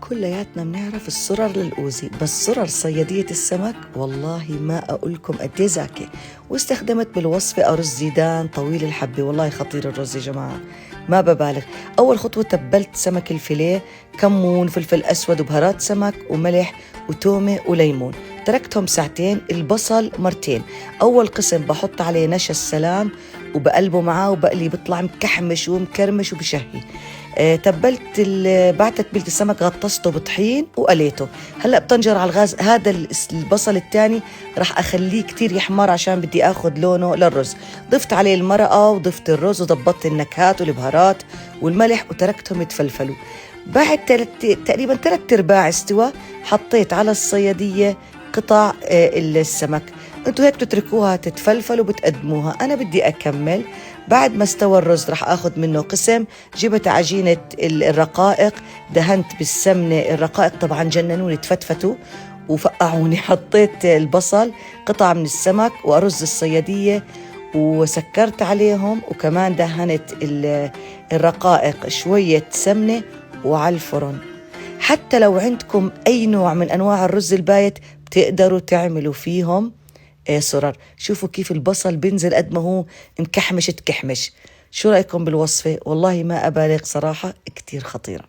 كلياتنا بنعرف السرر للأوزي، بس سرر صيادية السمك والله ما أقولكم قد إيه زاكي. واستخدمت بالوصفة أرز زيدان طويل الحبة، والله خطير الرز يا جماعة ما ببالغ. أول خطوة تبلت سمك الفيليه، كمون فلفل أسود وبهارات سمك وملح وتومة وليمون، تركتهم ساعتين. البصل مرتين، أول قسم بحط عليه نشا السلام وبقلبه معاه وبقلي، بيطلع مكحمش ومكرمش وبشهي. تبلت بعد تتبيلة السمك غطسته بطحين وقليته. هلأ بطنجر على الغاز. هذا البصل الثاني رح أخليه كتير يحمر عشان بدي أخذ لونه للرز. ضفت عليه المرقة وضفت الرز وضبطت النكهات والبهارات والملح وتركتهم يتفلفلوا. بعد تقريبا 3/4 استوى حطيت على الصيادية قطع السمك. انتوا هيك بتتركوها تتفلفل وبتقدموها. انا بدي اكمل. بعد ما استوى الرز رح اخذ منه قسم، جبت عجينة الرقائق، دهنت بالسمنة الرقائق، طبعا جننوني تفتفتوا وفقعوني. حطيت البصل، قطع من السمك وأرز الصيادية وسكرت عليهم، وكمان دهنت الرقائق شوية سمنة وعلى الفرن. حتى لو عندكم أي نوع من أنواع الرز البايت بتقدروا تعملوا فيهم سرر. شوفوا كيف البصل بينزل قد ما هو مكحمش تكحمش. شو رأيكم بالوصفة؟ والله ما أبالغ صراحة كتير خطيرة.